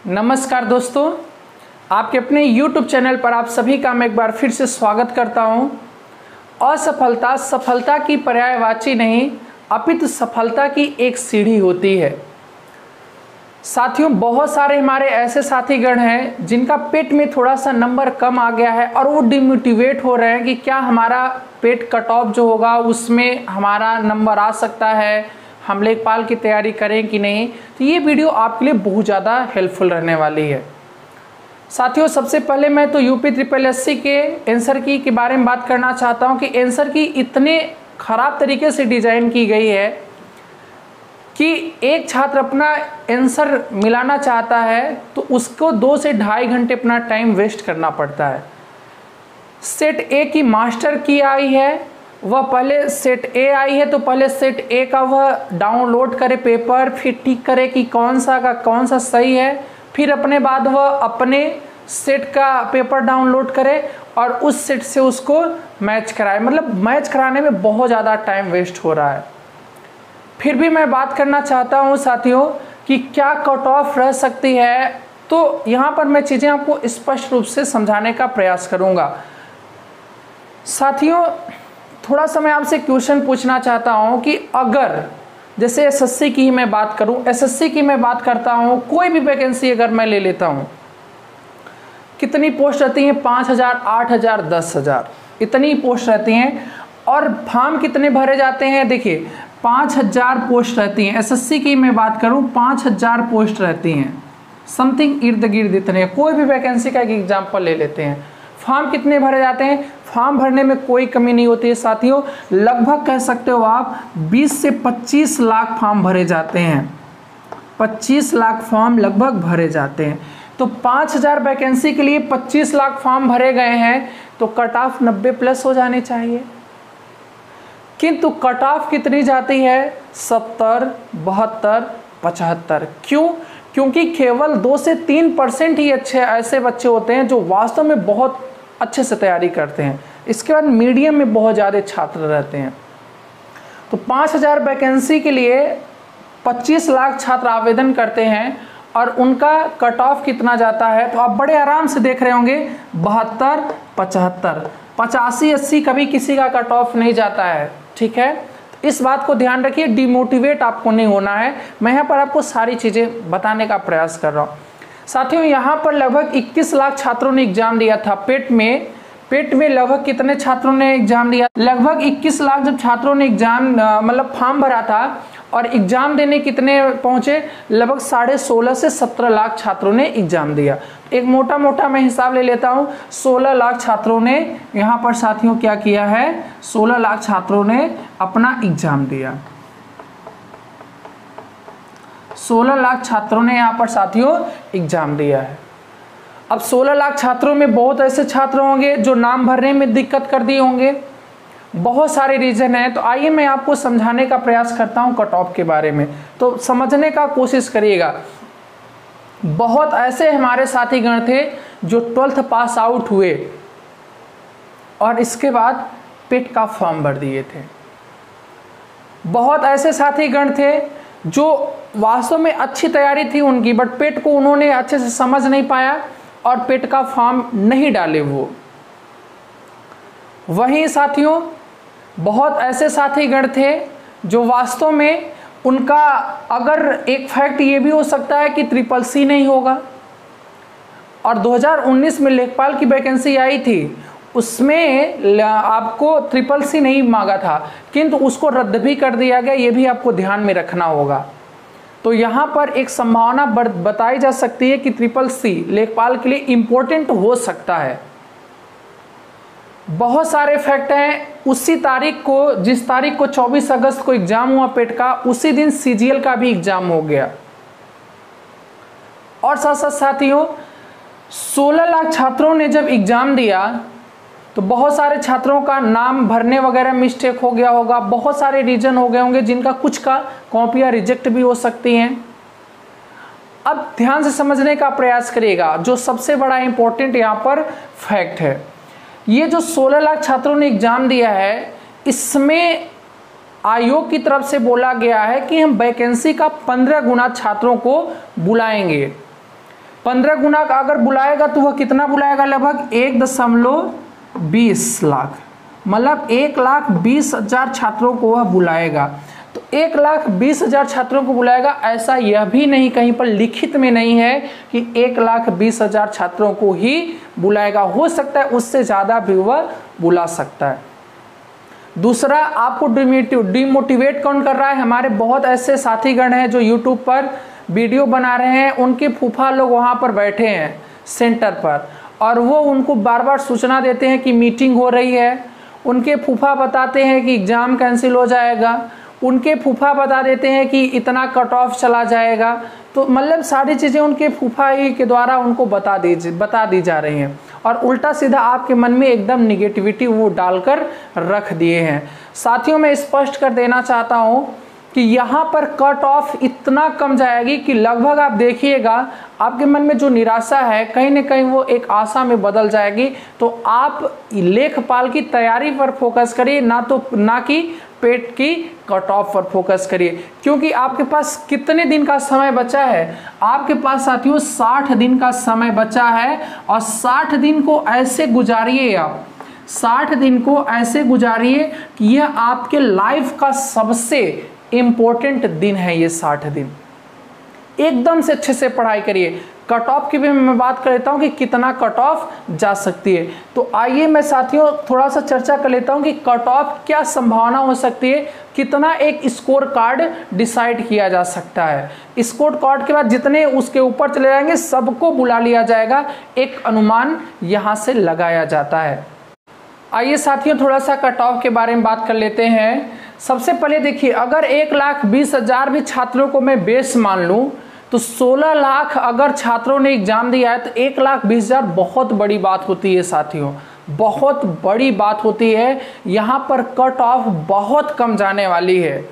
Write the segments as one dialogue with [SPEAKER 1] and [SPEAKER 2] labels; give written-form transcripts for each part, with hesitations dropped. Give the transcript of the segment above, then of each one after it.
[SPEAKER 1] नमस्कार दोस्तों, आपके अपने YouTube चैनल पर आप सभी का मैं एक बार फिर से स्वागत करता हूं। असफलता सफलता की पर्यायवाची नहीं अपितु सफलता की एक सीढ़ी होती है। साथियों, बहुत सारे हमारे ऐसे साथीगण हैं जिनका पेट में थोड़ा सा नंबर कम आ गया है और वो डिमोटिवेट हो रहे हैं कि क्या हमारा पेट कट ऑफ जो होगा उसमें हमारा नंबर आ सकता है, हम लेखपाल की तैयारी करें कि नहीं। तो ये वीडियो आपके लिए बहुत ज़्यादा हेल्पफुल रहने वाली है। साथियों, सबसे पहले मैं तो यूपी ट्रिपल एससी के आंसर की के बारे में बात करना चाहता हूं कि आंसर की इतने ख़राब तरीके से डिज़ाइन की गई है कि एक छात्र अपना आंसर मिलाना चाहता है तो उसको 2 से ढाई घंटे अपना टाइम वेस्ट करना पड़ता है। सेट ए की मास्टर की आई है, वह पहले सेट ए आई है तो पहले सेट ए का वह डाउनलोड करे पेपर, फिर ठीक करे कि कौन सा सही है, फिर अपने बाद वह अपने सेट का पेपर डाउनलोड करे और उस सेट से उसको मैच कराए। मतलब मैच कराने में बहुत ज़्यादा टाइम वेस्ट हो रहा है। फिर भी मैं बात करना चाहता हूँ साथियों कि क्या कट ऑफ रह सकती है, तो यहाँ पर मैं चीज़ें आपको स्पष्ट रूप से समझाने का प्रयास करूँगा। साथियों, थोड़ा सा मैं आपसे क्वेश्चन पूछना चाहता हूं कि अगर जैसे एसएससी की ही मैं बात करूं, एसएससी की मैं बात करता हूं, कोई भी वैकेंसी अगर मैं ले लेता हूं, कितनी पोस्ट रहती हैं? 5000, 8000, 10000 इतनी पोस्ट रहती हैं। और फॉर्म कितने भरे जाते हैं? देखिए 5000 पोस्ट रहती हैं। एसएससी की मैं बात करूं 5000 पोस्ट रहती हैं, समथिंग इर्द गिर्द इतने। कोई भी वैकेंसी का एक एग्जाम्पल ले लेते हैं। फॉर्म कितने भरे जाते हैं? फॉर्म भरने में कोई कमी नहीं होती है साथियों। लगभग कह सकते हो आप 20 से 25 लाख फॉर्म भरे जाते हैं। 25 लाख फॉर्म लगभग भरे जाते हैं। तो 5000 वैकेंसी के लिए 25 लाख फॉर्म भरे गए हैं तो कट ऑफ 90 प्लस हो जाने चाहिए। किंतु कट ऑफ कितनी जाती है? 70, 72, 75। क्यों? क्योंकि केवल 2 से 3% ही ऐसे बच्चे होते हैं जो वास्तव में बहुत अच्छे से तैयारी करते हैं। इसके बाद मीडियम में बहुत ज़्यादा छात्र रहते हैं। तो 5000 वैकेंसी के लिए 25 लाख छात्र आवेदन करते हैं और उनका कट ऑफ कितना जाता है? तो आप बड़े आराम से देख रहे होंगे 72, 75, 85, 80 कभी किसी का कट ऑफ नहीं जाता है। ठीक है, इस बात को ध्यान रखिए, डिमोटिवेट आपको नहीं होना है। मैं यहाँ पर आपको सारी चीज़ें बताने का प्रयास कर रहा हूँ। साथियों, यहाँ पर लगभग 21 लाख छात्रों ने एग्जाम दिया था। पेट में लगभग कितने छात्रों ने एग्जाम दिया? लगभग 21 लाख जब छात्रों ने एग्जाम मतलब फॉर्म भरा था और एग्जाम देने कितने पहुंचे? लगभग 16.5 से 17 लाख छात्रों ने एग्जाम दिया। एक मोटा मैं हिसाब ले लेता हूं, 16 लाख छात्रों ने यहाँ पर साथियों क्या किया है? 16 लाख छात्रों ने अपना एग्जाम दिया। 16 लाख छात्रों ने यहाँ पर साथियों एग्जाम दिया है। अब 16 लाख छात्रों में बहुत ऐसे छात्र होंगे जो नाम भरने में दिक्कत कर दिए होंगे। बहुत सारे रीजन हैं। तो आइए मैं आपको समझाने का प्रयास करता हूं कट ऑफ के बारे में, तो समझने का कोशिश करिएगा। बहुत ऐसे हमारे साथीगण थे जो 12th पास आउट हुए और इसके बाद पेट का फॉर्म भर दिए थे। बहुत ऐसे साथीगण थे जो वास्तव में अच्छी तैयारी थी उनकी, बट पेट को उन्होंने अच्छे से समझ नहीं पाया और पेट का फॉर्म नहीं डाले वो। वहीं साथियों, बहुत ऐसे साथीगण थे जो वास्तव में उनका अगर एक फैक्ट ये भी हो सकता है कि ट्रिपल सी नहीं होगा। और 2019 में लेखपाल की वैकेंसी आई थी, उसमें आपको ट्रिपल सी नहीं मांगा था, किंतु उसको रद्द भी कर दिया गया। ये भी आपको ध्यान में रखना होगा। तो यहाँ पर एक संभावना बताई जा सकती है कि ट्रिपल सी लेखपाल के लिए इम्पोर्टेंट हो सकता है। बहुत सारे फैक्ट हैं। उसी तारीख को, जिस तारीख को 24 अगस्त को एग्जाम हुआ पेट का, उसी दिन सीजीएल का भी एग्जाम हो गया। और साथ साथ साथियों, 16 लाख छात्रों ने जब एग्जाम दिया तो बहुत सारे छात्रों का नाम भरने वगैरह मिस्टेक हो गया होगा। बहुत सारे रीजन हो गए होंगे जिनका कुछ का कॉपियाँ रिजेक्ट भी हो सकती हैं। अब ध्यान से समझने का प्रयास करिएगा। जो सबसे बड़ा इंपॉर्टेंट यहाँ पर फैक्ट है, ये जो 16 लाख छात्रों ने एग्जाम दिया है, इसमें आयोग की तरफ से बोला गया है कि हम वैकेंसी का 15 गुना छात्रों को बुलाएंगे। 15 गुना अगर बुलाएगा तो वह कितना बुलाएगा, लगभग 1.20 लाख, मतलब 1,20,000 छात्रों को वह बुलाएगा। तो 1,20,000 छात्रों को बुलाएगा, ऐसा यह भी नहीं कहीं पर लिखित में नहीं है कि 1,20,000 छात्रों को ही बुलाएगा, हो सकता है उससे ज़्यादा भी वह बुला सकता है। दूसरा, आपको डिमोटिवेट कौन कर रहा है, हमारे बहुत ऐसे साथीगण हैं जो यूट्यूब पर वीडियो बना रहे हैं, उनके फूफा लोग वहाँ पर बैठे हैं सेंटर पर, और वो उनको बार बार सूचना देते हैं कि मीटिंग हो रही है। उनके फूफा बताते हैं कि एग्ज़ाम कैंसिल हो जाएगा, उनके फूफा बता देते हैं कि इतना कट ऑफ चला जाएगा। तो मतलब सारी चीज़ें उनके फूफा ही के द्वारा उनको बता दी जा रही हैं, और उल्टा सीधा आपके मन में एकदम निगेटिविटी वो डालकर रख दिए हैं। साथियों, मैं स्पष्ट कर देना चाहता हूँ कि यहाँ पर कट ऑफ इतना कम जाएगी कि लगभग आप देखिएगा आपके मन में जो निराशा है कहीं ना कहीं वो एक आशा में बदल जाएगी। तो आप लेखपाल की तैयारी पर फोकस करिए, ना कि पेट की कट ऑफ पर फोकस करिए, क्योंकि आपके पास कितने दिन का समय बचा है, आपके पास साथियों 60 दिन का समय बचा है। और 60 दिन को ऐसे गुजारिए, आप 60 दिन को ऐसे गुजारिए कि यह आपके लाइफ का सबसे इम्पोर्टेंट दिन है। ये 60 दिन एकदम से अच्छे से पढ़ाई करिए। कट ऑफ की भी मैं बात कर लेता हूँ कि कितना कट ऑफ जा सकती है। तो आइए मैं साथियों थोड़ा सा चर्चा कर लेता हूँ कि कट ऑफ क्या संभावना हो सकती है, कितना एक स्कोर कार्ड डिसाइड किया जा सकता है। स्कोर कार्ड के बाद जितने उसके ऊपर चले जाएंगे सबको बुला लिया जाएगा, एक अनुमान यहाँ से लगाया जाता है। आइए साथियों थोड़ा सा कट ऑफ के बारे में बात कर लेते हैं। सबसे पहले देखिए, अगर 1,20,000 भी छात्रों को मैं बेस मान लूं तो 16 लाख अगर छात्रों ने एग्जाम दिया है तो 1,20,000 बहुत बड़ी बात होती है साथियों, बहुत बड़ी बात होती है। यहाँ पर कट ऑफ बहुत कम जाने वाली है,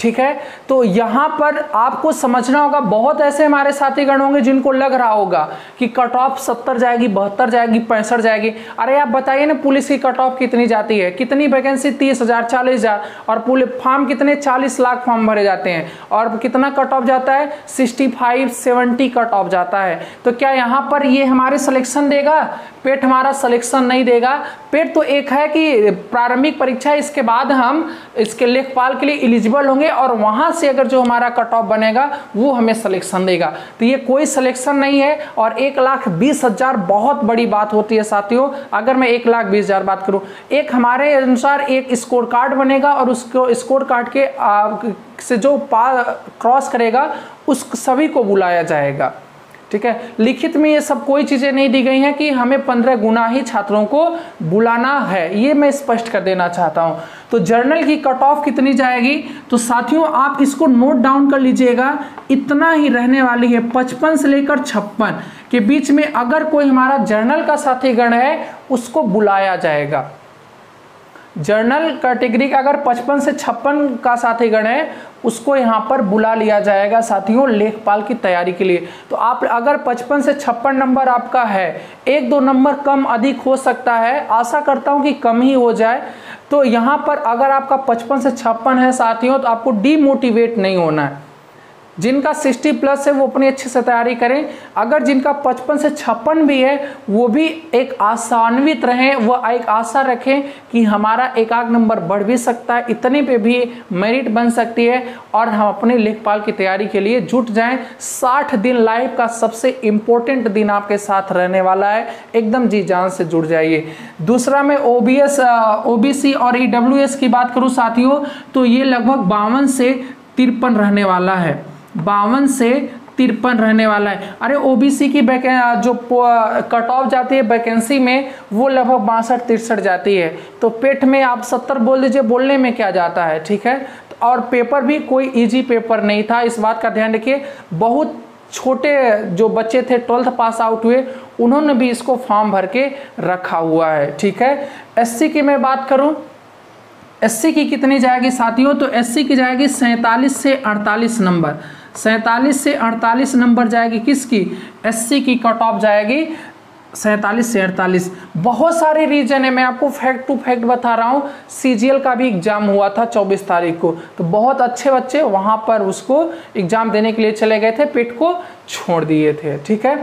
[SPEAKER 1] ठीक है। तो यहाँ पर आपको समझना होगा, बहुत ऐसे हमारे साथीगण होंगे जिनको लग रहा होगा कि कट ऑफ 70 जाएगी, 72 जाएगी, 65 जाएगी। अरे आप बताइए ना, पुलिस की कट ऑफ कितनी जाती है, कितनी वैकेंसी 30,000 40,000, और पुलिस फॉर्म कितने 40 लाख फॉर्म भरे जाते हैं, और कितना कट ऑफ जाता है 65-70 कट ऑफ जाता है। तो क्या यहाँ पर ये हमारे सिलेक्शन देगा? पेट हमारा सिलेक्शन नहीं देगा। पेट तो एक है कि प्रारंभिक परीक्षा, इसके बाद हम इसके लेखपाल के लिए एलिजिबल होंगे, और वहां से अगर जो हमारा कट ऑफ बनेगा वो हमें सिलेक्शन देगा। तो ये कोई सिलेक्शन नहीं है। और 1,20,000 बहुत बड़ी बात होती है साथियों। अगर मैं 1,20,000 बात करूं, एक हमारे अनुसार एक स्कोर कार्ड बनेगा, और उसको स्कोर कार्ड के से जो क्रॉस करेगा उस सभी को बुलाया जाएगा, ठीक है। लिखित में ये सब कोई चीजें नहीं दी गई हैं कि हमें 15 गुना ही छात्रों को बुलाना है, ये मैं स्पष्ट कर देना चाहता हूं। तो जर्नल की कट ऑफ कितनी जाएगी, तो साथियों आप इसको नोट डाउन कर लीजिएगा, इतना ही रहने वाली है। 55 से लेकर 56 के बीच में अगर कोई हमारा जर्नल का साथीगण है उसको बुलाया जाएगा। जर्नल कैटेगरी का अगर 55 से 56 का साथीगण है उसको यहाँ पर बुला लिया जाएगा साथियों लेखपाल की तैयारी के लिए। तो आप अगर 55 से 56 नंबर आपका है, 1-2 नंबर कम अधिक हो सकता है, आशा करता हूँ कि कम ही हो जाए। तो यहाँ पर अगर आपका 55 से 56 है साथियों, तो आपको डीमोटिवेट नहीं होना है। जिनका 60+ है वो अपनी अच्छे से तैयारी करें। अगर जिनका 55 से 56 भी है वो भी एक आशान्वित रहें, वो एक आशा रखें कि हमारा एक आध नंबर बढ़ भी सकता है, इतने पे भी मेरिट बन सकती है, और हम अपने लेखपाल की तैयारी के लिए जुट जाएं। 60 दिन लाइफ का सबसे इम्पोर्टेंट दिन आपके साथ रहने वाला है, एकदम जी जान से जुड़ जाइए। दूसरा मैं OBC और EWS की बात करूँ साथियों, तो ये लगभग 52 से 53 रहने वाला है, 52 से 53 रहने वाला है। अरे ओबीसी की जो कट ऑफ जाती है वैकेंसी में वो लगभग 62-63 जाती है। तो पेट में आप 70 बोल दीजिए, बोलने में क्या जाता है, ठीक है। और पेपर भी कोई इजी पेपर नहीं था, इस बात का ध्यान रखिए। बहुत छोटे जो बच्चे थे 12th पास आउट हुए, उन्होंने भी इसको फॉर्म भर के रखा हुआ है, ठीक है। एससी की मैं बात करूं, एससी की कितनी जाएगी साथियों, तो एससी की जाएगी 47 से 48 नंबर, 47 से 48 नंबर जाएगी किसकी, एससी की कट ऑफ जाएगी 47 से 48। बहुत सारे रीजन है, मैं आपको फैक्ट टू फैक्ट बता रहा हूँ। सीजीएल का भी एग्जाम हुआ था 24 तारीख को, तो बहुत अच्छे बच्चे वहाँ पर उसको एग्जाम देने के लिए चले गए थे, पेट को छोड़ दिए थे, ठीक है।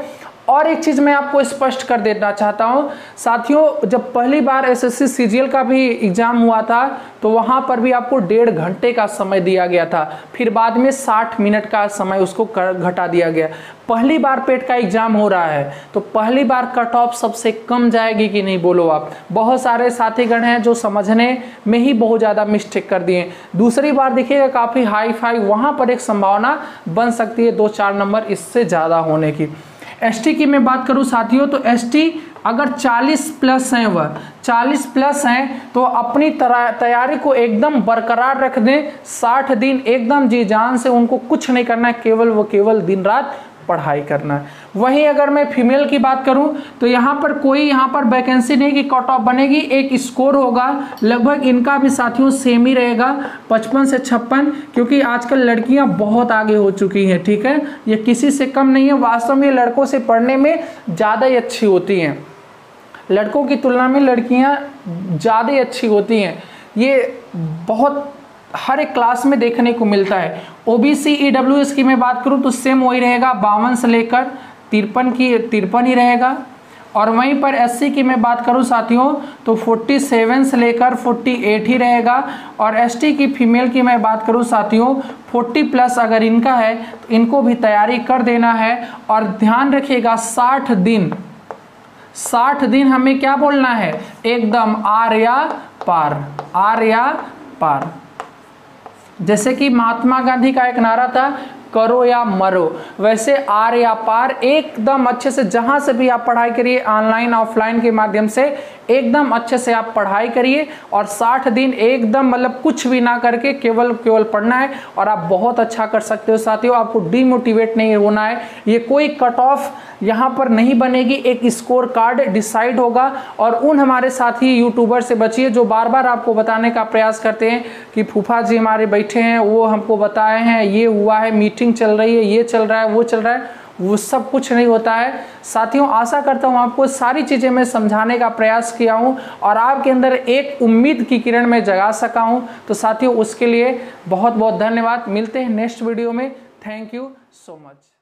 [SPEAKER 1] और एक चीज़ मैं आपको स्पष्ट कर देना चाहता हूं साथियों, जब पहली बार एसएससी सीजीएल का भी एग्जाम हुआ था तो वहां पर भी आपको 1.5 घंटे का समय दिया गया था, फिर बाद में 60 मिनट का समय उसको घटा दिया गया। पहली बार पेट का एग्जाम हो रहा है तो पहली बार कट ऑफ सबसे कम जाएगी कि नहीं, बोलो आप। बहुत सारे साथीगण हैं जो समझने में ही बहुत ज़्यादा मिस्टेक कर दिए। दूसरी बार देखिएगा काफ़ी हाई फाई, वहाँ पर एक संभावना बन सकती है 2-4 नंबर इससे ज़्यादा होने की। एसटी की मैं बात करूं साथियों तो एसटी अगर 40 प्लस हैं, वह 40 प्लस हैं तो अपनी तैयारी को एकदम बरकरार रख दें। 60 दिन एकदम जी जान से उनको कुछ नहीं करना है, केवल दिन रात पढ़ाई करना है। वहीं अगर मैं फीमेल की बात करूं तो यहाँ पर वैकेंसी नहीं कि कट ऑफ बनेगी, एक स्कोर होगा लगभग इनका भी साथियों सेम ही रहेगा 55 से 56, क्योंकि आजकल लड़कियां बहुत आगे हो चुकी हैं, ठीक है, ये किसी से कम नहीं है। वास्तव में लड़कों से पढ़ने में ज़्यादा ही अच्छी होती हैं, लड़कों की तुलना में लड़कियां ज़्यादा ही अच्छी होती हैं, ये बहुत हर एक क्लास में देखने को मिलता है। ओबीसी ईडब्ल्यूएस की मैं बात करूं तो सेम वही रहेगा, 52 से लेकर 53 ही रहेगा। और वहीं पर एससी की मैं बात करूं साथियों तो 47 से लेकर 48 ही रहेगा। और एसटी की फीमेल की मैं बात करूं साथियों 40 प्लस अगर इनका है तो इनको भी तैयारी कर देना है। और ध्यान रखिएगा 60 दिन हमें क्या बोलना है, एकदम आर या पार। जैसे कि महात्मा गांधी का एक नारा था, करो या मरो, वैसे आर या पार एकदम अच्छे से, जहां से भी आप पढ़ाई करिए ऑनलाइन ऑफलाइन के माध्यम से एकदम अच्छे से आप पढ़ाई करिए। और 60 दिन एकदम मतलब कुछ भी ना करके केवल पढ़ना है और आप बहुत अच्छा कर सकते हो साथियों। आपको डीमोटिवेट नहीं होना है, ये कोई कट ऑफ यहाँ पर नहीं बनेगी, एक स्कोर कार्ड डिसाइड होगा। और उन हमारे साथी यूट्यूबर से बचिए जो बार बार आपको बताने का प्रयास करते हैं कि फूफा जी हमारे बैठे हैं, वो हमको बताए हैं, ये हुआ है, मीटिंग चल रही है, ये चल रहा है, वो चल रहा है, वो सब कुछ नहीं होता है साथियों। आशा करता हूँ आपको सारी चीज़ें मैं समझाने का प्रयास किया हूँ और आपके अंदर एक उम्मीद की किरण में जगा सका हूँ। तो साथियों उसके लिए बहुत बहुत धन्यवाद। मिलते हैं नेक्स्ट वीडियो में। Thank you so much.